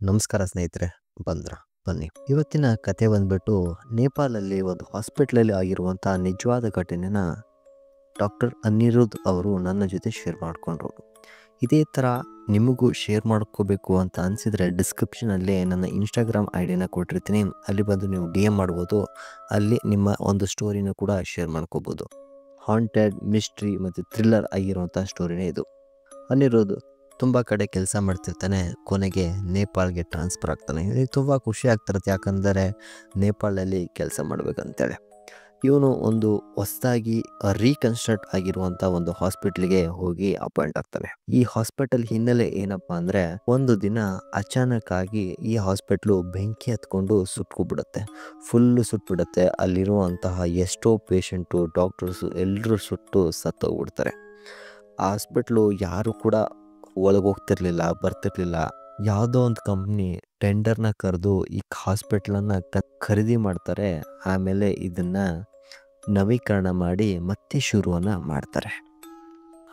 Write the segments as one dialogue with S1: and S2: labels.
S1: ನಮಸ್ಕಾರ ಸ್ನೇಹಿತರೆ. ಬಂದ್ರ ಬನ್ನಿ. ಇವತ್ತಿನ ಕತೆ ಬಂದ್ಬಿಟ್ಟು ನೇಪಾಳಲ್ಲಿ ಒಂದು ಹಾಸ್ಪಿಟ್ಲಲ್ಲಿ ಆಗಿರುವಂಥ ನಿಜವಾದ ಘಟನೆನ ಡಾಕ್ಟರ್ ಅನಿರುದ್ಧ್ ಅವರು ನನ್ನ ಜೊತೆ ಶೇರ್ ಮಾಡಿಕೊಂಡ್ರು. ಇದೇ ಥರ ನಿಮಗೂ ಶೇರ್ ಮಾಡ್ಕೋಬೇಕು ಅಂತ ಅನಿಸಿದರೆ ಡಿಸ್ಕ್ರಿಪ್ಷನಲ್ಲಿ ನನ್ನ ಇನ್ಸ್ಟಾಗ್ರಾಮ್ ಐ ಡಿನ ಕೊಟ್ಟಿರ್ತೀನಿ. ಅಲ್ಲಿ ಬಂದು ನೀವು ಡಿ ಎಮ್ ಮಾಡ್ಬೋದು. ಅಲ್ಲಿ ನಿಮ್ಮ ಒಂದು ಸ್ಟೋರಿನ ಕೂಡ ಶೇರ್ ಮಾಡ್ಕೋಬೋದು. ಹಾಂಟೆಡ್, ಮಿಸ್ಟ್ರಿ ಮತ್ತು ಥ್ರಿಲ್ಲರ್ ಆಗಿರುವಂಥ ಸ್ಟೋರಿನೇ ಇದು. ಅನಿರುದ್ಧ್ ತುಂಬ ಕಡೆ ಕೆಲಸ ಮಾಡ್ತಿರ್ತಾನೆ. ಕೊನೆಗೆ ನೇಪಾಳ್ಗೆ ಟ್ರಾನ್ಸ್ಫರ್ ಆಗ್ತಾನೆ. ಇವನಿಗೆ ತುಂಬ ಖುಷಿ ಆಗ್ತಿರುತ್ತೆ, ಯಾಕಂದರೆ ನೇಪಾಳಲ್ಲಿ ಕೆಲಸ ಮಾಡಬೇಕಂತೇಳಿ. ಇವನು ಒಂದು ಹೊಸದಾಗಿ ರೀಕನ್ಸ್ಟ್ರಕ್ಟ್ ಆಗಿರುವಂಥ ಒಂದು ಹಾಸ್ಪಿಟ್ಲಿಗೆ ಹೋಗಿ ಅಪಾಯಿಂಟ್ ಆಗ್ತಾನೆ. ಈ ಹಾಸ್ಪಿಟಲ್ ಹಿನ್ನೆಲೆ ಏನಪ್ಪ ಅಂದರೆ, ಒಂದು ದಿನ ಅಚಾನಕ್ ಆಗಿ ಈ ಹಾಸ್ಪಿಟ್ಲು ಬೆಂಕಿ ಹತ್ಕೊಂಡು ಸುಟ್ಕೊಬಿಡುತ್ತೆ. ಫುಲ್ಲು ಸುಟ್ಬಿಡುತ್ತೆ. ಅಲ್ಲಿರುವಂತಹ ಎಷ್ಟೋ ಪೇಷಂಟು, ಡಾಕ್ಟರ್ಸು ಎಲ್ಲರೂ ಸುಟ್ಟು ಸತ್ತೋಗ್ಬಿಡ್ತಾರೆ. ಆ ಹಾಸ್ಪಿಟ್ಲು ಯಾರು ಕೂಡ ಒಳಗೆ ಹೋಗ್ತಿರ್ಲಿಲ್ಲ, ಬರ್ತಿರ್ಲಿಲ್ಲ. ಯಾವುದೋ ಒಂದು ಕಂಪ್ನಿ ಟೆಂಡರ್ನ ಕರೆದು ಈ ಹಾಸ್ಪಿಟ್ಲನ್ನು ಖರೀದಿ ಮಾಡ್ತಾರೆ. ಆಮೇಲೆ ಇದನ್ನು ನವೀಕರಣ ಮಾಡಿ ಮತ್ತೆ ಶುರುವನ್ನು ಮಾಡ್ತಾರೆ.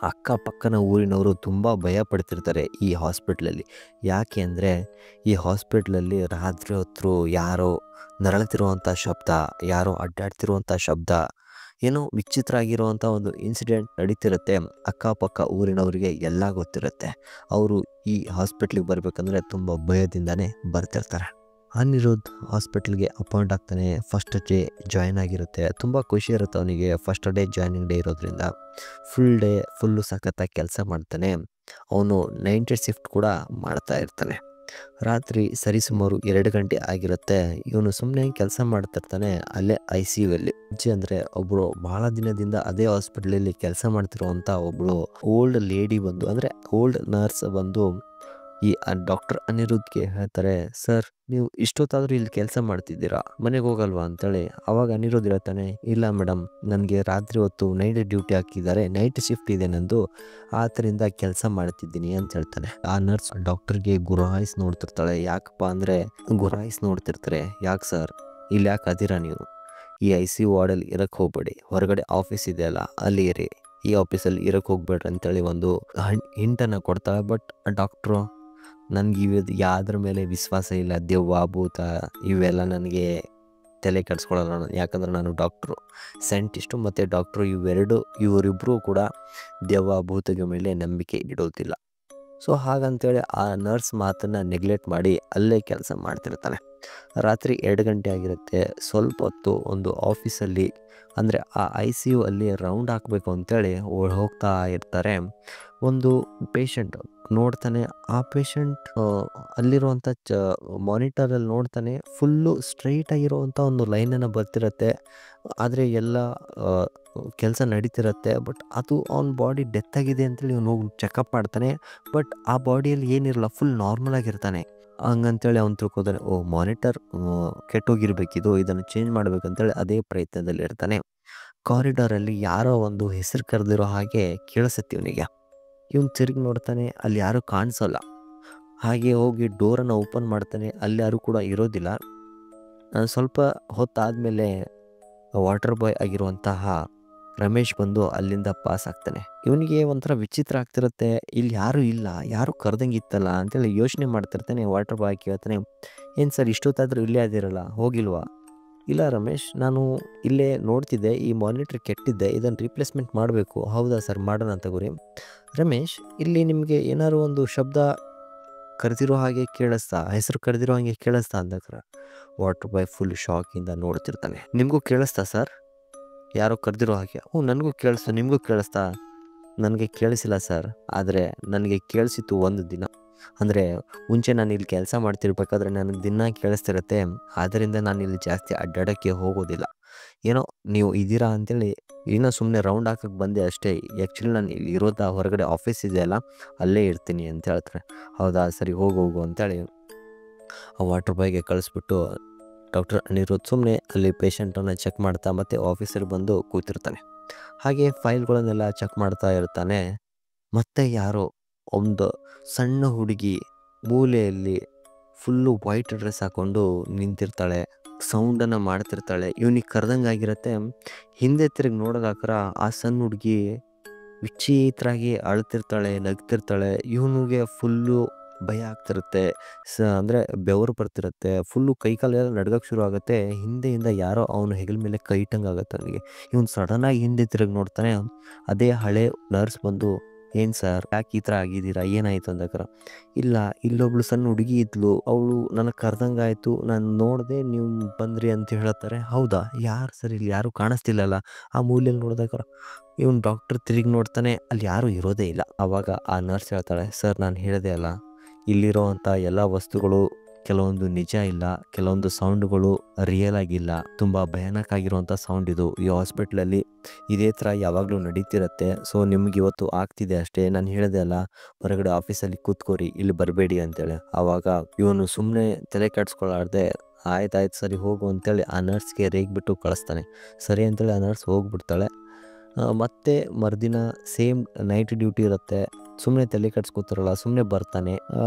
S1: ಅಕ್ಕಪಕ್ಕನ ಊರಿನವರು ತುಂಬ ಭಯ ಪಡ್ತಿರ್ತಾರೆ ಈ ಹಾಸ್ಪಿಟ್ಲಲ್ಲಿ. ಯಾಕೆ ಅಂದರೆ, ಈ ಹಾಸ್ಪಿಟ್ಲಲ್ಲಿ ರಾತ್ರಿ ಹೊತ್ತು ಯಾರೋ ನರಳುತ್ತಿರುವಂಥ ಶಬ್ದ, ಯಾರೋ ಅಡ್ಡಾಡ್ತಿರುವಂಥ ಶಬ್ದ, ಏನೋ ವಿಚಿತ್ರ ಆಗಿರುವಂಥ ಒಂದು ಇನ್ಸಿಡೆಂಟ್ ನಡೀತಿರುತ್ತೆ. ಅಕ್ಕಪಕ್ಕ ಊರಿನವರಿಗೆ ಎಲ್ಲ ಗೊತ್ತಿರುತ್ತೆ. ಅವರು ಈ ಹಾಸ್ಪಿಟ್ಲಿಗೆ ಬರಬೇಕಂದ್ರೆ ತುಂಬ ಭಯದಿಂದನೇ ಬರ್ತಿರ್ತಾರೆ. ಅನಿರುದ್ಧ್ ಹಾಸ್ಪಿಟ್ಲಿಗೆ ಅಪಾಯಿಂಟ್ ಆಗ್ತಾನೆ. ಫಸ್ಟ್ ಡೇ ಜಾಯ್ನ್ ಆಗಿರುತ್ತೆ. ತುಂಬ ಖುಷಿ ಇರುತ್ತೆ ಅವನಿಗೆ. ಫಸ್ಟ್ ಡೇ ಜಾಯ್ನಿಂಗ್ ಡೇ ಇರೋದ್ರಿಂದ ಫುಲ್ಲು ಸಖತ್ತಾಗಿ ಕೆಲಸ ಮಾಡ್ತಾನೆ. ಅವನು ನೈಟ್ ಶಿಫ್ಟ್ ಕೂಡ ಮಾಡ್ತಾ ಇರ್ತಾನೆ. ರಾತ್ರಿ ಸರಿಸುಮಾರು 2 ಗಂಟೆ ಆಗಿರುತ್ತೆ. ಇವನು ಸುಮ್ಮನೆ ಕೆಲಸ ಮಾಡ್ತಿರ್ತಾನೆ ಅಲ್ಲೇ ICU ಅಲ್ಲಿ. ಅಜ್ಜಿ ಅಂದರೆ ಒಬ್ಬಳು ಭಾಳ ದಿನದಿಂದ ಅದೇ ಹಾಸ್ಪಿಟ್ಲಲ್ಲಿ ಕೆಲಸ ಮಾಡ್ತಿರುವಂಥ ಒಬ್ಬಳು ಓಲ್ಡ್ ಲೇಡಿ ಬಂದು, ಅಂದರೆ ಓಲ್ಡ್ ನರ್ಸ್ ಬಂದು ಈ ಡಾಕ್ಟರ್ ಅನಿರುದ್ಧ್ಗೆ ಹೇಳ್ತಾರೆ, ಸರ್ ನೀವು ಇಷ್ಟೊತ್ತಾದರೂ ಇಲ್ಲಿ ಕೆಲಸ ಮಾಡ್ತಿದ್ದೀರಾ, ಮನೆಗೆ ಹೋಗಲ್ವಾ ಅಂತೇಳಿ. ಅವಾಗ ಅನಿರುದ್ಧ್ ಹೇಳ್ತಾನೆ, ಇಲ್ಲ ಮೇಡಮ್, ನನಗೆ ರಾತ್ರಿ ಹೊತ್ತು ನೈಟ್ ಡ್ಯೂಟಿ ಹಾಕಿದ್ದಾರೆ, ನೈಟ್ ಶಿಫ್ಟ್ ಇದೆ ನಂದು, ಆತರಿಂದ ಕೆಲಸ ಮಾಡ್ತಿದ್ದೀನಿ ಅಂತ ಹೇಳ್ತಾನೆ. ಆ ನರ್ಸ್ ಡಾಕ್ಟರ್ಗೆ ಗುರಾಯಿಸಿ ನೋಡ್ತಿರ್ತಾಳೆ. ಯಾಕಪ್ಪ ಅಂದರೆ ಗುರಾಯಿಸಿ ನೋಡ್ತಿರ್ತಾರೆ. ಯಾಕೆ ಸರ್ ಇಲ್ಲಿ ಯಾಕೆ ಅದೀರಾ ನೀವು? ಈ ICU ವಾರ್ಡಲ್ಲಿ ಇರಕ್ಕೆ ಹೋಗ್ಬೇಡಿ, ಹೊರಗಡೆ ಆಫೀಸ್ ಇದೆಯಲ್ಲ ಅಲ್ಲಿ ಇರಿ, ಈ ಆಫೀಸಲ್ಲಿ ಇರಕ್ಕೆ ಹೋಗ್ಬೇಡ್ರಿ ಅಂತೇಳಿ ಒಂದು ಹಿಂಟನ್ನು ಕೊಡ್ತಾಳೆ. ಬಟ್ ಡಾಕ್ಟ್ರು, ನನಗೆ ಯಾವ್ದ್ರ ಮೇಲೆ ವಿಶ್ವಾಸ ಇಲ್ಲ, ದೆವ್ವ ಭೂತ ಇವೆಲ್ಲ ನನಗೆ ತಲೆ ಕೆಡಿಸ್ಕೊಳ್ಳಲ್ಲ. ಯಾಕಂದರೆ ನಾನು ಡಾಕ್ಟ್ರು, ಸೈಂಟಿಸ್ಟು ಮತ್ತು ಡಾಕ್ಟ್ರು, ಇವರಿಬ್ಬರೂ ಕೂಡ ದೆವ್ವ ಭೂತದ ಮೇಲೆ ನಂಬಿಕೆ ಇಡೋದಿಲ್ಲ. ಸೊ ಹಾಗಂತೇಳಿ ಆ ನರ್ಸ್ ಮಾತನ್ನು ನೆಗ್ಲೆಕ್ಟ್ ಮಾಡಿ ಅಲ್ಲೇ ಕೆಲಸ ಮಾಡ್ತಿರ್ತಾನೆ. ರಾತ್ರಿ 2 ಗಂಟೆ ಆಗಿರುತ್ತೆ. ಸ್ವಲ್ಪ ಹೊತ್ತು ಒಂದು ಆಫೀಸಲ್ಲಿ, ಅಂದರೆ ಆ ICU ಅಲ್ಲಿ ರೌಂಡ್ ಹಾಕಬೇಕು ಅಂತೇಳಿ ಹೋಗ್ತಾ ಇರ್ತಾರೆ. ಒಂದು ಪೇಷಂಟ್ ನೋಡ್ತಾನೆ. ಆ ಪೇಷಂಟ್ ಅಲ್ಲಿರುವಂಥ ಮಾನಿಟರಲ್ಲಿ ನೋಡ್ತಾನೆ, ಫುಲ್ಲು ಸ್ಟ್ರೈಟ್ ಆಗಿರುವಂಥ ಒಂದು ಲೈನನ್ನು ಬರ್ತಿರತ್ತೆ. ಆದರೆ ಎಲ್ಲ ಕೆಲಸ ನಡೀತಿರತ್ತೆ. ಬಟ್ ಅದು ಅವನ ಬಾಡಿ ಡೆತ್ ಆಗಿದೆ ಅಂತೇಳಿ ಇವನು ಹೋಗಿ ಚೆಕಪ್ ಮಾಡ್ತಾನೆ. ಬಟ್ ಆ ಬಾಡಿಯಲ್ಲಿ ಏನಿರಲ್ಲ, ಫುಲ್ ನಾರ್ಮಲ್ ಆಗಿರ್ತಾನೆ. ಹಂಗಂತೇಳಿ ಅವ್ನು ತಿಳ್ಕೊತಾನೆ, ಓ ಮಾನಿಟರ್ ಕೆಟ್ಟೋಗಿರ್ಬೇಕಿದು, ಇದನ್ನು ಚೇಂಜ್ ಮಾಡ್ಬೇಕಂತೇಳಿ ಅದೇ ಪ್ರಯತ್ನದಲ್ಲಿ ಇರ್ತಾನೆ. ಕಾರಿಡಾರಲ್ಲಿ ಯಾರೋ ಒಂದು ಹೆಸರು ಕರೆದಿರೋ ಹಾಗೆ ಕೇಳಿಸುತ್ತೆ ಇವನಿಗೆ. ಇವನು ತಿರುಗಿ ನೋಡ್ತಾನೆ, ಅಲ್ಲಿ ಯಾರೂ ಕಾಣಿಸೋಲ್ಲ. ಹಾಗೆ ಹೋಗಿ ಡೋರನ್ನು ಓಪನ್ ಮಾಡ್ತಾನೆ. ಅಲ್ಲಿ ಯಾರೂ ಕೂಡ ಇರೋದಿಲ್ಲ. ಸ್ವಲ್ಪ ಹೊತ್ತಾದಮೇಲೆ ವಾಟರ್ ಬಾಯ್ ಆಗಿರುವಂತಹ ರಮೇಶ್ ಬಂದು ಅಲ್ಲಿಂದ ಪಾಸ್ ಆಗ್ತಾನೆ. ಇವನಿಗೆ ಒಂಥರ ವಿಚಿತ್ರ ಆಗ್ತಿರುತ್ತೆ, ಇಲ್ಲಿ ಯಾರೂ ಇಲ್ಲ, ಯಾರೂ ಕರೆದಂಗಿತ್ತಲ್ಲ ಅಂತೇಳಿ ಯೋಚನೆ ಮಾಡ್ತಿರ್ತಾನೆ. ವಾಟರ್ ಬಾಯ್ ಕೇಳ್ತಾನೆ, ಏನು ಸರ್ ಇಷ್ಟೊತ್ತಾದರೂ ಇಲ್ಲೇ ಅದಿರಲ್ಲ, ಹೋಗಿಲ್ವಾ? ಇಲ್ಲ ರಮೇಶ್, ನಾನು ಇಲ್ಲೇ ನೋಡ್ತಿದ್ದೆ, ಈ ಮಾನಿಟ್ರ್ ಕೆಟ್ಟಿದ್ದೆ, ಇದನ್ನು ರೀಪ್ಲೇಸ್ಮೆಂಟ್ ಮಾಡಬೇಕು. ಹೌದಾ ಸರ್, ಮಾಡೋಣ ತಗೋರಿ. ರಮೇಶ್, ಇಲ್ಲಿ ನಿಮಗೆ ಏನಾದ್ರು ಒಂದು ಶಬ್ದ ಕರೆದಿರೋ ಹಾಗೆ ಕೇಳಿಸ್ತಾ, ಹೆಸರು ಕರೆದಿರೋ ಹಾಗೆ ಕೇಳಿಸ್ತಾ ಅಂದಾಗ ವಾಟರ್ ಬಾಯ್ ಫುಲ್ ಶಾಕಿಂದ ನೋಡ್ತಿರ್ತಾನೆ. ನಿಮಗೂ ಕೇಳಿಸ್ತಾ ಸರ್ ಯಾರೋ ಕರೆದಿರೋ ಹಾಗೆ? ಹ್ಞೂ ನನಗೂ ಕೇಳಿಸ್ತಾ, ನಿಮಗೂ ಕೇಳಿಸ್ತಾ? ನನಗೆ ಕೇಳಿಸಿಲ್ಲ ಸರ್, ಆದರೆ ನನಗೆ ಕೇಳಿಸಿತ್ತು ಒಂದು ದಿನ. ಅಂದರೆ ಮುಂಚೆ ನಾನು ಇಲ್ಲಿ ಕೆಲಸ ಮಾಡ್ತಿರ್ಬೇಕಾದ್ರೆ ನನಗೆ ದಿನ ಕೇಳಿಸ್ತಿರುತ್ತೆ. ಆದ್ದರಿಂದ ನಾನು ಇಲ್ಲಿ ಜಾಸ್ತಿ ಅಡ್ಡಾಡೋಕ್ಕೆ ಹೋಗೋದಿಲ್ಲ. ಏನೋ ನೀವು ಇದ್ದೀರಾ ಅಂತೇಳಿ ಏನೋ ಸುಮ್ಮನೆ ರೌಂಡ್ ಹಾಕಕ್ಕೆ ಬಂದೆ ಅಷ್ಟೇ. ಆ್ಯಕ್ಚುಲಿ ನಾನು ಇಲ್ಲಿ ಇರೋದಾ, ಹೊರಗಡೆ ಆಫೀಸ್ ಇದೆಯಲ್ಲ ಅಲ್ಲೇ ಇರ್ತೀನಿ ಅಂತ ಹೇಳ್ತಾರೆ. ಹೌದಾ, ಸರಿ ಹೋಗು ಅಂತೇಳಿ ಆ ವಾಟರ್ ಬಾಯ್ಗೆ ಕಳಿಸ್ಬಿಟ್ಟು ಡಾಕ್ಟರ್ ಅನಿರುದ್ಧ್ ಸುಮ್ಮನೆ ಅಲ್ಲಿ ಪೇಷಂಟನ್ನು ಚೆಕ್ ಮಾಡ್ತಾ ಮತ್ತು ಆಫೀಸರ್ ಬಂದು ಕೂತಿರ್ತಾನೆ. ಹಾಗೆ ಫೈಲ್ಗಳನ್ನೆಲ್ಲ ಚೆಕ್ ಮಾಡ್ತಾ ಇರ್ತಾನೆ. ಮತ್ತೆ ಯಾರೋ ಒಂದು ಸಣ್ಣ ಹುಡುಗಿ ಮೂಲೆಯಲ್ಲಿ ಫುಲ್ಲು ವೈಟ್ ಡ್ರೆಸ್ ಹಾಕ್ಕೊಂಡು ನಿಂತಿರ್ತಾಳೆ. ಸೌಂಡನ್ನು ಮಾಡ್ತಿರ್ತಾಳೆ. ಇವನಿಗೆ ಕರೆದಂಗೆ ಆಗಿರುತ್ತೆ. ಹಿಂದೆ ತಿರುಗಿ ನೋಡೋದಾಕ್ರ ಆ ಸಣ್ಣ ಹುಡುಗಿ ವಿಚಿತ್ರಾಗಿ ಅಳ್ತಿರ್ತಾಳೆ, ನಗ್ತಿರ್ತಾಳೆ. ಇವನಿಗೆ ಫುಲ್ಲು ಭಯ ಆಗ್ತಿರುತ್ತೆ. ಅಂದರೆ ಬೆವರು ಬರ್ತಿರುತ್ತೆ. ಫುಲ್ಲು ಕೈ ಕಾಲೆಲ್ಲ ನಡ್ಗಕ್ಕೆ ಶುರು ಆಗುತ್ತೆ. ಹಿಂದೆಯಿಂದ ಯಾರೋ ಅವನ ಹೆಗಲ ಮೇಲೆ ಕೈ ಇಟ್ಟಂಗೆ ಆಗುತ್ತೆ ಅವನಿಗೆ. ಇವನು ಸಡನ್ನಾಗಿ ಹಿಂದೆ ತಿರುಗಿ ನೋಡ್ತಾನೆ. ಅದೇ ಹಳೆ ನರ್ಸ್ ಬಂದು, "ಏನು ಸರ್, ಯಾಕೆ ಈ ಥರ ಆಗಿದ್ದೀರಾ? ಏನಾಯಿತು?" ಅಂದಕ್ರ, "ಇಲ್ಲ, ಇಲ್ಲೊಬ್ಳು ಸಣ್ಣ ಹುಡುಗಿ ಇದ್ಲು. ಅವಳು ನನಗೆ ಕರೆದಂಗಾಯ್ತು. ನಾನು ನೋಡಿದೆ ನೀವು ಬಂದ್ರಿ" ಅಂತ ಹೇಳ್ತಾರೆ. "ಹೌದಾ? ಯಾರು ಸರ್? ಇಲ್ಲಿ ಯಾರೂ ಕಾಣಿಸ್ತಿಲ್ಲಲ್ಲ?" ಆ ಮೂಲೆಯಲ್ಲಿ ನೋಡಿದಾಗ ಇವನು ಡಾಕ್ಟರ್ ತಿರುಗಿ ನೋಡ್ತಾನೆ. ಅಲ್ಲಿ ಯಾರೂ ಇರೋದೇ ಇಲ್ಲ. ಆವಾಗ ಆ ನರ್ಸ್ ಹೇಳ್ತಾಳೆ, "ಸರ್, ನಾನು ಹೇಳಿದೆ ಅಲ್ಲ, ಇಲ್ಲಿರೋವಂಥ ಎಲ್ಲ ವಸ್ತುಗಳು ಕೆಲವೊಂದು ನಿಜ ಇಲ್ಲ, ಕೆಲವೊಂದು ಸೌಂಡ್ಗಳು ರಿಯಲ್ ಆಗಿಲ್ಲ. ತುಂಬ ಭಯಾನಕ ಆಗಿರುವಂಥ ಸೌಂಡ್ ಇದು. ಈ ಹಾಸ್ಪಿಟ್ಲಲ್ಲಿ ಇದೇ ಥರ ಯಾವಾಗಲೂ ನಡೀತಿರುತ್ತೆ. ಸೊ ನಿಮ್ಗೆ ಇವತ್ತು ಆಗ್ತಿದೆ ಅಷ್ಟೇ. ನಾನು ಹೇಳಿದೆ ಅಲ್ಲ, ಹೊರಗಡೆ ಆಫೀಸಲ್ಲಿ ಕೂತ್ಕೋರಿ, ಇಲ್ಲಿ ಬರಬೇಡಿ" ಅಂತೇಳಿ. ಆವಾಗ ಇವನು ಸುಮ್ಮನೆ ತಲೆ ಕೆಡಿಸ್ಕೊಳ್ಳಾರ್ದೆ, "ಆಯ್ತಾಯ್ತು ಸರಿ ಹೋಗು" ಅಂತೇಳಿ ಆ ನರ್ಸ್ಗೆ ರೇಗಿಬಿಟ್ಟು ಕಳಿಸ್ತಾನೆ. ಸರಿ ಅಂತೇಳಿ ಆ ನರ್ಸ್ ಹೋಗ್ಬಿಡ್ತಾಳೆ. ಮತ್ತೆ ಮರುದಿನ ಸೇಮ್ ನೈಟ್ ಡ್ಯೂಟಿ ಇರುತ್ತೆ. ಸುಮ್ಮನೆ ತಲೆ ಕೆಡಿಸ್ಕೊತಿರಲ್ಲ, ಸುಮ್ಮನೆ ಬರ್ತಾನೆ.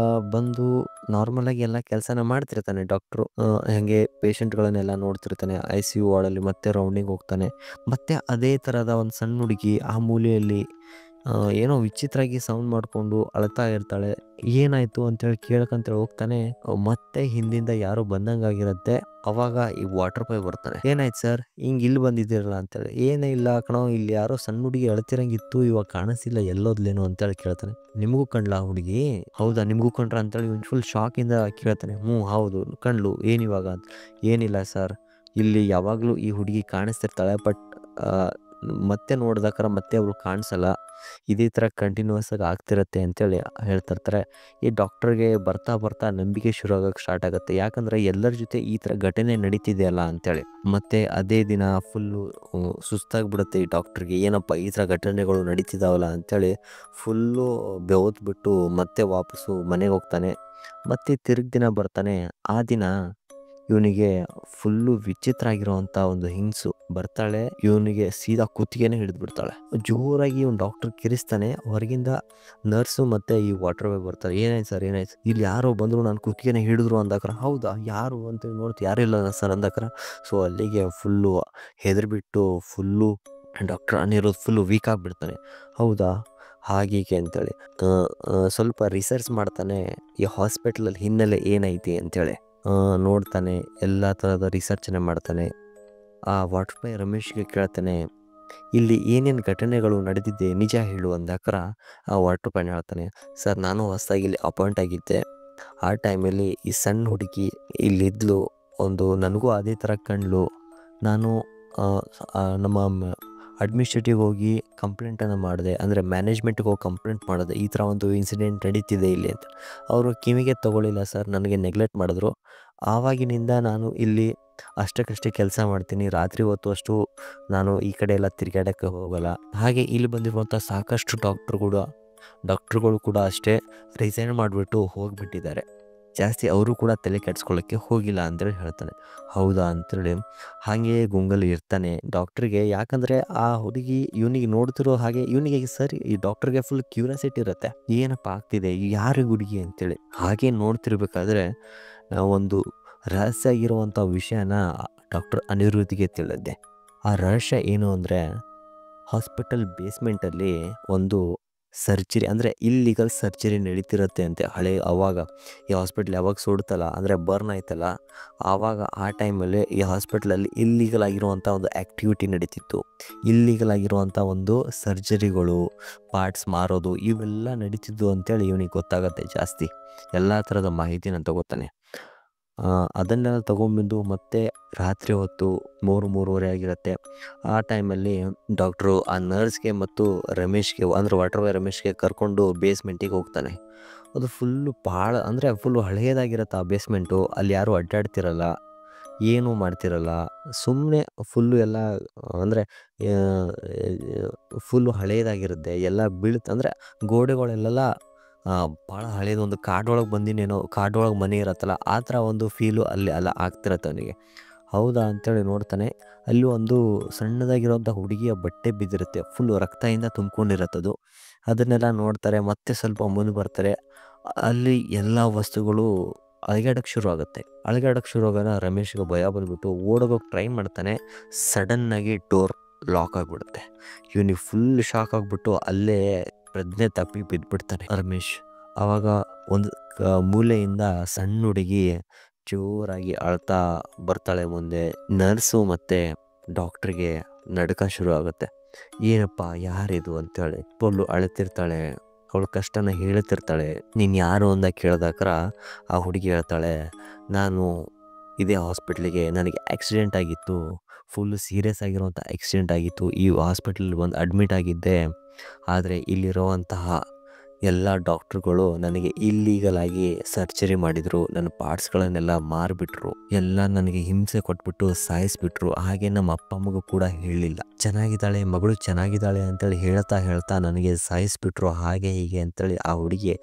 S1: ಬಂದು ನಾರ್ಮಲಾಗಿ ಎಲ್ಲ ಕೆಲಸನ ಮಾಡ್ತಿರ್ತಾನೆ ಡಾಕ್ಟ್ರು. ಹಾಗೆ ಪೇಷಂಟ್ಗಳನ್ನೆಲ್ಲ ನೋಡ್ತಿರ್ತಾನೆ. ICU ವಾರ್ಡಲ್ಲಿ ಮತ್ತೆ ರೌಂಡಿಂಗ್ ಹೋಗ್ತಾನೆ. ಮತ್ತೆ ಅದೇ ಥರದ ಒಂದು ಸಣ್ಣ ಹುಡುಗಿ ಆ ಮೂಲೆಯಲ್ಲಿ ಏನೋ ವಿಚಿತ್ರವಾಗಿ ಸೌಂಡ್ ಮಾಡಿಕೊಂಡು ಅಳ್ತಾ ಇರ್ತಾಳೆ. ಏನಾಯಿತು ಅಂತೇಳಿ ಕೇಳಕ್ಕಂತೇಳಿ ಹೋಗ್ತಾನೆ. ಮತ್ತೆ ಹಿಂದಿಂದ ಯಾರೋ ಬಂದಂಗಾಗಿರುತ್ತೆ. ಅವಾಗ ಈ ವಾಟರ್ ಬಾಯ್ ಬರ್ತಾನೆ. "ಏನಾಯ್ತು ಸರ್, ಹಿಂಗೆ ಇಲ್ಲಿ ಬಂದಿದ್ದೀರಲ್ಲ?" ಅಂತೇಳಿ. "ಏನೇ ಇಲ್ಲ ಕಣೋ, ಇಲ್ಲಿ ಯಾರೋ ಸಣ್ಣ ಹುಡುಗಿ ಅಳ್ತಿರಂಗಿತ್ತು, ಇವಾಗ ಕಾಣಿಸ್ತಿಲ್ಲ, ಎಲ್ಲೋದ್ಲೇನೋ?" ಅಂತೇಳಿ ಕೇಳ್ತಾನೆ. "ನಿಮಗೂ ಕಂಡ್ಲಾ ಹುಡುಗಿ?" "ಹೌದಾ, ನಿಮಗೂ ಕಂಡ್ರಾ?" ಅಂತೇಳಿ ಇವ್ನು ಫುಲ್ ಶಾಕಿಂದ ಕೇಳ್ತಾನೆ. "ಹ್ಞೂ ಹೌದು ಕಂಡ್ಲು, ಏನಿವಾಗ?" ಅಂತ. "ಏನಿಲ್ಲ ಸರ್, ಇಲ್ಲಿ ಯಾವಾಗಲೂ ಈ ಹುಡುಗಿ ಕಾಣಿಸ್ತಿರ್ತಾಳೆ, ಬಟ್ ಮತ್ತೆ ನೋಡ್ದಕ್ರ ಮತ್ತೆ ಅವಳು ಕಾಣಿಸಲ್ಲ. ಇದೇ ಥರ ಕಂಟಿನ್ಯೂಸ್ ಆಗಿ ಆಗ್ತಿರತ್ತೆ" ಅಂತೇಳಿ ಹೇಳ್ತಿರ್ತಾರೆ. ಈ ಡಾಕ್ಟರ್ಗೆ ಬರ್ತಾ ಬರ್ತಾ ನಂಬಿಕೆ ಶುರು ಆಗೋಕ್ಕೆ ಸ್ಟಾರ್ಟ್ ಆಗುತ್ತೆ. ಯಾಕಂದರೆ ಎಲ್ಲರ ಜೊತೆ ಈ ಥರ ಘಟನೆ ನಡೀತಿದೆಯಲ್ಲ ಅಂತೇಳಿ. ಮತ್ತು ಅದೇ ದಿನ ಫುಲ್ಲು ಸುಸ್ತಾಗಿಬಿಡುತ್ತೆ ಈ ಡಾಕ್ಟ್ರಿಗೆ. ಏನಪ್ಪ ಈ ಥರ ಘಟನೆಗಳು ನಡೀತಿದ್ದಾವಲ್ಲ ಅಂಥೇಳಿ ಫುಲ್ಲು ಬೆವತ್ಬಿಟ್ಟು ಮತ್ತೆ ವಾಪಸ್ಸು ಮನೆಗೆ ಹೋಗ್ತಾನೆ. ಮತ್ತೆ ತಿರುಗಿ ದಿನ ಬರ್ತಾನೆ. ಆ ದಿನ ಇವನಿಗೆ ಫುಲ್ಲು ವಿಚಿತ್ರ ಆಗಿರೋವಂಥ ಒಂದು ಹಿಂಗ್ಸು ಬರ್ತಾಳೆ. ಇವನಿಗೆ ಸೀದಾ ಕುತ್ತಿಗೆನೇ ಹಿಡಿದ್ಬಿಡ್ತಾಳೆ. ಜೋರಾಗಿ ಇವ್ನು ಡಾಕ್ಟರ್ ಕಿರಿಸ್ತಾನೆ. ಹೊರಗಿಂದ ನರ್ಸು ಮತ್ತು ಈ ವಾಟರ್ ಬಾಯ್ ಬರ್ತಾರೆ. "ಏನಾಯ್ತು ಸರ್, ಏನಾಯ್ತು? ಇಲ್ಲಿ ಯಾರೋ ಬಂದರು, ನಾನು ಕುತ್ತಿಗೆನೇ ಹಿಡಿದ್ರು" ಅಂದಕ್ರ. "ಹೌದಾ, ಯಾರು?" ಅಂತ ನೋಡ್ತು. "ಯಾರೂ ಇಲ್ಲ ಸರ್" ಅಂದಕ್ರ. ಸೊ ಅಲ್ಲಿಗೆ ಫುಲ್ಲು ಹೆದರ್ಬಿಟ್ಟು full doctor Anirudh full week ಆಗಿಬಿಡ್ತಾನೆ. "ಹೌದಾ, ಹಾಗೆ ಹೀಗೆ" ಅಂತೇಳಿ ಸ್ವಲ್ಪ ರಿಸರ್ಚ್ ಮಾಡ್ತಾನೆ. ಈ ಹಾಸ್ಪಿಟ್ಲಲ್ಲಿ ಹಿನ್ನೆಲೆ ಏನೈತಿ ಅಂತೇಳಿ ನೋಡ್ತಾನೆ. ಎಲ್ಲ ಥರದ ರಿಸರ್ಚನ್ನ ಮಾಡ್ತಾನೆ. ಆ ವಾಟರ್ ಬಾಯ್ ರಮೇಶ್ಗೆ ಕೇಳ್ತಾನೆ, "ಇಲ್ಲಿ ಏನೇನು ಘಟನೆಗಳು ನಡೆದಿದೆ ನಿಜ ಹೇಳು" ಅಂದಕ್ರ ಆ ವಾಟರ್ ಬಾಯ್ ಹೇಳ್ತಾನೆ, "ಸರ್, ನಾನು ಹೊಸದಾಗಿ ಇಲ್ಲಿ ಅಪಾಯಿಂಟ್ ಆಗಿದ್ದೆ. ಆ ಟೈಮಲ್ಲಿ ಈ ಸಣ್ಣ ಹುಡುಗಿ ಇಲ್ಲಿದ್ಲು. ನನಗೂ ಅದೇ ಥರ ಕಂಡ್ಲು. ನಾನು ನಮ್ಮ ಅಡ್ಮಿನಿಸ್ಟ್ರೇಟಿವ್ ಹೋಗಿ ಕಂಪ್ಲೇಂಟನ್ನು ಮಾಡಿದೆ, ಅಂದರೆ ಮ್ಯಾನೇಜ್ಮೆಂಟಿಗೆ ಹೋಗಿ ಕಂಪ್ಲೇಂಟ್ ಮಾಡಿದೆ, ಈ ಥರ ಒಂದು ಇನ್ಸಿಡೆಂಟ್ ನಡೀತಿದೆ ಇಲ್ಲಿ ಅಂತ. ಅವರು ಕಿವಿಗೆ ತಗೊಳ್ಳಿಲ್ಲ ಸರ್, ನನಗೆ ನೆಗ್ಲೆಕ್ಟ್ ಮಾಡಿದ್ರು. ಆವಾಗಿನಿಂದ ನಾನು ಇಲ್ಲಿ ಅಷ್ಟಕ್ಕಷ್ಟೇ ಕೆಲಸ ಮಾಡ್ತೀನಿ. ರಾತ್ರಿ ಹೊತ್ತು ಅಷ್ಟು ನಾನು ಈ ಕಡೆ ಎಲ್ಲ ತಿರುಗಾಡೋಕ್ಕೆ ಹೋಗಲ್ಲ. ಹಾಗೆ ಇಲ್ಲಿ ಬಂದಿರುವಂಥ ಸಾಕಷ್ಟು ಡಾಕ್ಟ್ರುಗಳು ಕೂಡ ಅಷ್ಟೇ ರಿಸೈನ್ ಮಾಡಿಬಿಟ್ಟು ಹೋಗಿಬಿಟ್ಟಿದ್ದಾರೆ. ಜಾಸ್ತಿ ಅವರು ಕೂಡ ತಲೆ ಕೆಡಿಸ್ಕೊಳ್ಳೋಕ್ಕೆ ಹೋಗಿಲ್ಲ ಅಂತೇಳಿ ಹೇಳ್ತಾನೆ. "ಹೌದಾ" ಅಂತೇಳಿ ಹಾಗೆ ಗುಂಗಲ್ಲಿ ಇರ್ತಾನೆ. ಡಾಕ್ಟ್ರಿಗೆ ಯಾಕಂದರೆ ಆ ಹುಡುಗಿ ಇವನಿಗೆ ನೋಡ್ತಿರೋ ಹಾಗೆ ಇವನಿಗೆ ಈ ಡಾಕ್ಟ್ರಿಗೆ ಫುಲ್ ಕ್ಯೂರಿಯಾಸಿಟಿ ಇರುತ್ತೆ. ಏನಪ್ಪ ಆಗ್ತಿದೆ, ಯಾರು ಹುಡುಗಿ ಅಂತೇಳಿ. ಹಾಗೆ ನೋಡ್ತಿರ್ಬೇಕಾದ್ರೆ ಒಂದು ರಹಸ್ಯ ಆಗಿರುವಂಥ ವಿಷಯನ ಡಾಕ್ಟರ್ ಅನಿರುದ್ಧಿಗೆ ತಿಳಿದೆ. ಆ ರಹಸ್ಯ ಏನು ಅಂದರೆ, ಹಾಸ್ಪಿಟಲ್ ಬೇಸ್ಮೆಂಟಲ್ಲಿ ಒಂದು ಸರ್ಜರಿ, ಅಂದರೆ ಇಲ್ಲೀಗಲ್ ಸರ್ಜರಿ ನಡೀತಿರುತ್ತೆ ಅಂತೆ. ಅವಾಗ ಈ ಹಾಸ್ಪಿಟ್ಲ್ ಯಾವಾಗ ಸುಡ್ತಲ್ಲ, ಅಂದರೆ ಬರ್ನ್ ಆಯ್ತಲ್ಲ, ಆವಾಗ ಆ ಟೈಮಲ್ಲಿ ಈ ಹಾಸ್ಪಿಟ್ಲಲ್ಲಿ ಇಲ್ಲೀಗಲ್ ಆಗಿರುವಂಥ ಒಂದು ಆ್ಯಕ್ಟಿವಿಟಿ ನಡೀತಿತ್ತು. ಇಲ್ಲೀಗಲ್ ಆಗಿರುವಂಥ ಒಂದು ಸರ್ಜರಿಗಳು, ಪಾರ್ಟ್ಸ್ ಮಾರೋದು ಇವೆಲ್ಲ ನಡೀತಿದ್ದು ಅಂತೇಳಿ ಇವನಿಗೆ ಗೊತ್ತಾಗುತ್ತೆ. ಜಾಸ್ತಿ ಎಲ್ಲ ಥರದ ಮಾಹಿತಿನ ತಗೋತಾನೆ. ಅದನ್ನೆಲ್ಲ ತೊಗೊಂಬಂದು ಮತ್ತೆ ರಾತ್ರಿ ಹೊತ್ತು 3:30 ಆಗಿರುತ್ತೆ. ಆ ಟೈಮಲ್ಲಿ ಡಾಕ್ಟ್ರು ಆ ನರ್ಸ್ಗೆ ಮತ್ತು ರಮೇಶ್ಗೆ, ಅಂದರೆ ವಾಟರ್ ಬಾಯ್ ರಮೇಶ್ಗೆ ಕರ್ಕೊಂಡು ಬೇಸ್ಮೆಂಟಿಗೆ ಹೋಗ್ತಾನೆ. ಅದು ಫುಲ್ಲು ಭಾಳ, ಅಂದರೆ ಫುಲ್ಲು ಹಳೆಯದಾಗಿರುತ್ತೆ ಆ ಬೇಸ್ಮೆಂಟು. ಅಲ್ಲಿ ಯಾರೂ ಅಡ್ಡಾಡ್ತಿರಲ್ಲ, ಏನೂ ಮಾಡ್ತಿರಲ್ಲ. ಸುಮ್ಮನೆ ಫುಲ್ಲು ಎಲ್ಲ, ಅಂದರೆ ಫುಲ್ಲು ಹಳೆಯದಾಗಿರುತ್ತೆ. ಎಲ್ಲ ಅಂದರೆ ಗೋಡೆಗಳೆಲ್ಲ ಭಾಳ ಹಳೇದೊಂದು ಕಾಡೊಳಗೆ ಮನೆ ಇರತ್ತಲ್ಲ, ಆ ಥರ ಒಂದು ಫೀಲು ಅಲ್ಲಿ ಆಗ್ತಿರತ್ತೆ ಅವನಿಗೆ. "ಹೌದಾ" ಅಂತೇಳಿ ನೋಡ್ತಾನೆ. ಅಲ್ಲಿ ಒಂದು ಸಣ್ಣದಾಗಿರೋಂಥ ಹುಡುಗಿಯ ಬಟ್ಟೆ ಬಿದ್ದಿರುತ್ತೆ. ಫುಲ್ಲು ರಕ್ತದಿಂದ ತುಂಬ್ಕೊಂಡಿರತ್ತದು. ಅದನ್ನೆಲ್ಲ ನೋಡ್ತಾರೆ. ಮತ್ತೆ ಸ್ವಲ್ಪ ಮುಂದೆ ಬರ್ತಾರೆ. ಅಲ್ಲಿ ಎಲ್ಲ ವಸ್ತುಗಳು ಅಲುಗಾಡಕ್ಕೆ ಶುರು ಆಗೋಣ ರಮೇಶ್ಗೆ ಭಯ ಬಂದುಬಿಟ್ಟು ಓಡೋಗೋಕ್ಕೆ ಟ್ರೈ ಮಾಡ್ತಾನೆ. ಸಡನ್ನಾಗಿ ಡೋರ್ ಲಾಕ್ ಆಗಿಬಿಡುತ್ತೆ. ಇವನಿಗೆ ಫುಲ್ ಶಾಕ್ ಆಗಿಬಿಟ್ಟು ಅಲ್ಲೇ ಪ್ರಜ್ಞೆ ತಪ್ಪಿ ಬಿದ್ದುಬಿಡ್ತಾನೆ ರಮೇಶ್. ಆವಾಗ ಒಂದು ಮೂಲೆಯಿಂದ ಸಣ್ಣ ಹುಡುಗಿ ಜೋರಾಗಿ ಅಳ್ತಾ ಬರ್ತಾಳೆ ಮುಂದೆ. ನರ್ಸು ಮತ್ತು ಡಾಕ್ಟ್ರಿಗೆ ನಡುಕ ಶುರು ಆಗುತ್ತೆ. ಏನಪ್ಪ ಯಾರಿದು ಅಂತೇಳಿ ಫುಲ್ಲು ಅಳ್ತಿರ್ತಾಳೆ. ಅವಳ ಕಷ್ಟನ ಹೇಳ್ತಿರ್ತಾಳೆ. ನೀನು ಯಾರು ಅಂತ ಕೇಳಿದಾಕ್ರ ಆ ಹುಡುಗಿ ಹೇಳ್ತಾಳೆ, ನಾನು ಇದೇ ಹಾಸ್ಪಿಟ್ಲಿಗೆ ನನಗೆ ಆಕ್ಸಿಡೆಂಟ್ ಆಗಿತ್ತು, ಫುಲ್ಲು ಸೀರಿಯಸ್ ಆಗಿರುವಂಥ ಆಕ್ಸಿಡೆಂಟ್ ಆಗಿತ್ತು, ಈ ಹಾಸ್ಪಿಟ್ಲಲ್ಲಿ ಬಂದು ಅಡ್ಮಿಟ್ ಆಗಿದ್ದೆ. ಆದರೆ ಇಲ್ಲಿರುವಂತಹ ಎಲ್ಲ ಡಾಕ್ಟ್ರುಗಳು ನನಗೆ ಇಲ್ಲೀಗಲಾಗಿ ಸರ್ಜರಿ ಮಾಡಿದರು, ನನ್ನ ಪಾರ್ಟ್ಸ್ಗಳನ್ನೆಲ್ಲ ಮಾರಿಬಿಟ್ರು, ಎಲ್ಲ ನನಗೆ ಹಿಂಸೆ ಕೊಟ್ಬಿಟ್ಟು ಸಾಯಿಸ್ಬಿಟ್ರು. ಹಾಗೆ ನಮ್ಮ ಅಪ್ಪ ಅಮ್ಮಗೂ ಕೂಡ ಹೇಳಲಿಲ್ಲ. ಚೆನ್ನಾಗಿದ್ದಾಳೆ ಮಗಳು, ಚೆನ್ನಾಗಿದ್ದಾಳೆ ಅಂತೇಳಿ ಹೇಳ್ತಾ ನನಗೆ ಸಾಯಿಸ್ಬಿಟ್ರು, ಹಾಗೆ ಹೀಗೆ ಅಂತೇಳಿ ಆ ಹುಡುಗಿ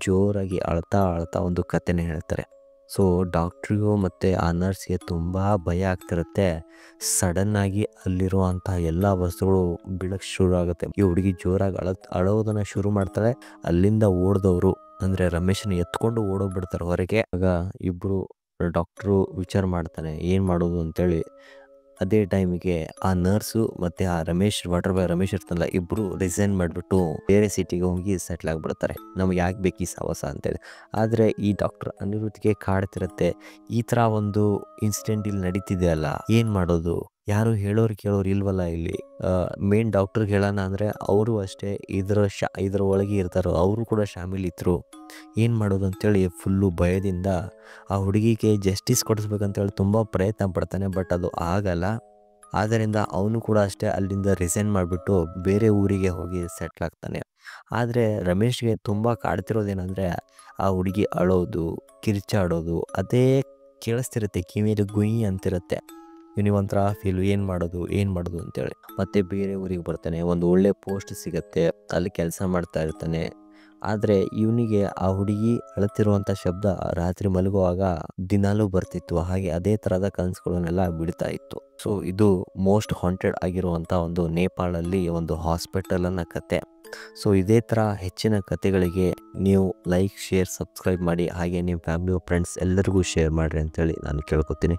S1: ಜೋರಾಗಿ ಅಳ್ತಾ ಒಂದು ಕಥೆನ ಹೇಳ್ತಾರೆ. ಸೊ ಡಾಕ್ಟ್ರಿಗೂ ಮತ್ತು ಆ ನರ್ಸ್ಗೆ ತುಂಬ ಭಯ ಆಗ್ತಿರುತ್ತೆ. ಸಡನ್ನಾಗಿ ಅಲ್ಲಿರುವಂಥ ಎಲ್ಲ ವಸ್ತುಗಳು ಬೀಳಕ್ಕೆ ಶುರು ಆಗುತ್ತೆ. ಈ ಹುಡುಗಿ ಜೋರಾಗಿ ಅಳೋದನ್ನು ಶುರು ಮಾಡ್ತಾಳೆ. ಅಲ್ಲಿಂದ ಓಡಿದವರು ಅಂದರೆ ರಮೇಶನ ಎತ್ಕೊಂಡು ಓಡೋಗ್ಬಿಡ್ತಾರೆ ಹೊರಗೆ. ಆಗ ಇಬ್ಬರು ಡಾಕ್ಟ್ರು ವಿಚಾರ ಮಾಡ್ತಾನೆ ಏನು ಮಾಡೋದು ಅಂತೇಳಿ. ಅದೇ ಟೈಮಿಗೆ ಆ ನರ್ಸು ಮತ್ತು ಆ ವಾಟರ್ ಬಾಯ್ ರಮೇಶ್ ಇರ್ತಲ್ಲ, ಇಬ್ಬರು ರಿಸೈನ್ ಮಾಡಿಬಿಟ್ಟು ಬೇರೆ ಸಿಟಿಗೆ ಹೋಗಿ ಸೆಟ್ಲ್ ಆಗಿಬಿಡ್ತಾರೆ. ನಮ್ಗೆ ಯಾಕೆ ಬೇಕು ಈ ಸಾಹಸ ಅಂತೇಳಿ. ಆದರೆ ಈ ಡಾಕ್ಟರ್ ಅನಿರುದ್ಧ್ಗೆ ಕಾಡ್ತಿರುತ್ತೆ, ಈ ಥರ ಒಂದು ಇನ್ಸಿಡೆಂಟ್ ಇಲ್ಲಿ ನಡೀತಿದೆ ಅಲ್ಲ, ಏನು ಮಾಡೋದು, ಯಾರು ಹೇಳೋರು ಕೇಳೋರು ಇಲ್ವಲ್ಲ ಇಲ್ಲಿ. ಮೇನ್ ಡಾಕ್ಟ್ರಿಗೆ ಹೇಳೋಣ ಅಂದರೆ ಅವರು ಅಷ್ಟೇ ಇದರ ಒಳಗೆ ಇರ್ತಾರೋ, ಅವರು ಕೂಡ ಶಾಮೀಲಿದ್ರು. ಏನು ಮಾಡೋದು ಅಂತೇಳಿ ಫುಲ್ಲು ಭಯದಿಂದ ಆ ಹುಡುಗಿಗೆ ಜಸ್ಟಿಸ್ ಕೊಡಿಸ್ಬೇಕಂತೇಳಿ ತುಂಬ ಪ್ರಯತ್ನ ಪಡ್ತಾನೆ. ಬಟ್ ಅದು ಆಗಲ್ಲ. ಆದ್ದರಿಂದ ಅವನು ಕೂಡ ಅಷ್ಟೇ ಅಲ್ಲಿಂದ ರಿಸೈನ್ ಮಾಡಿಬಿಟ್ಟು ಬೇರೆ ಊರಿಗೆ ಹೋಗಿ ಸೆಟ್ಲ್ ಆಗ್ತಾನೆ. ಆದರೆ ರಮೇಶ್ಗೆ ತುಂಬ ಕಾಡ್ತಿರೋದೇನೆಂದರೆ ಆ ಹುಡುಗಿ ಅಳೋದು, ಕಿರ್ಚಾಡೋದು ಅದೇ ಕೇಳಿಸ್ತಿರುತ್ತೆ, ಕಿವಿಯಲ್ಲಿ ಗುಯ್ ಅಂತಿರುತ್ತೆ. ಇವನಿಗೊಂಥರ ಫೀಲು, ಏನು ಮಾಡೋದು ಅಂತೇಳಿ. ಮತ್ತೆ ಬೇರೆ ಊರಿಗೆ ಬರ್ತಾನೆ. ಒಂದು ಒಳ್ಳೆ ಪೋಸ್ಟ್ ಸಿಗುತ್ತೆ, ಅಲ್ಲಿ ಕೆಲಸ ಮಾಡ್ತಾ ಇರ್ತಾನೆ. ಆದರೆ ಇವನಿಗೆ ಆ ಹುಡುಗಿ ಅಳುತ್ತಿರುವಂಥ ಶಬ್ದ ರಾತ್ರಿ ಮಲಗುವಾಗ ದಿನಾಲೂ ಬರ್ತಿತ್ತು. ಹಾಗೆ ಅದೇ ಥರದ ಕನಸುಗಳನ್ನೆಲ್ಲ ಬಿಡ್ತಾ ಇತ್ತು. ಸೊ ಇದು ಮೋಸ್ಟ್ ಹಾಂಟೆಡ್ ಆಗಿರುವಂಥ ಒಂದು ನೇಪಾಳಲ್ಲಿ ಒಂದು ಹಾಸ್ಪಿಟಲನ್ನ ಕತೆ. ಸೊ ಇದೇ ಥರ ಹೆಚ್ಚಿನ ಕತೆಗಳಿಗೆ ನೀವು ಲೈಕ್, ಶೇರ್, ಸಬ್ಸ್ಕ್ರೈಬ್ ಮಾಡಿ. ಹಾಗೆ ನಿಮ್ಮ ಫ್ಯಾಮಿಲಿ ಫ್ರೆಂಡ್ಸ್ ಎಲ್ಲರಿಗೂ ಶೇರ್ ಮಾಡಿರಿ ಅಂತೇಳಿ ನಾನು ಕೇಳ್ಕೊತೀನಿ.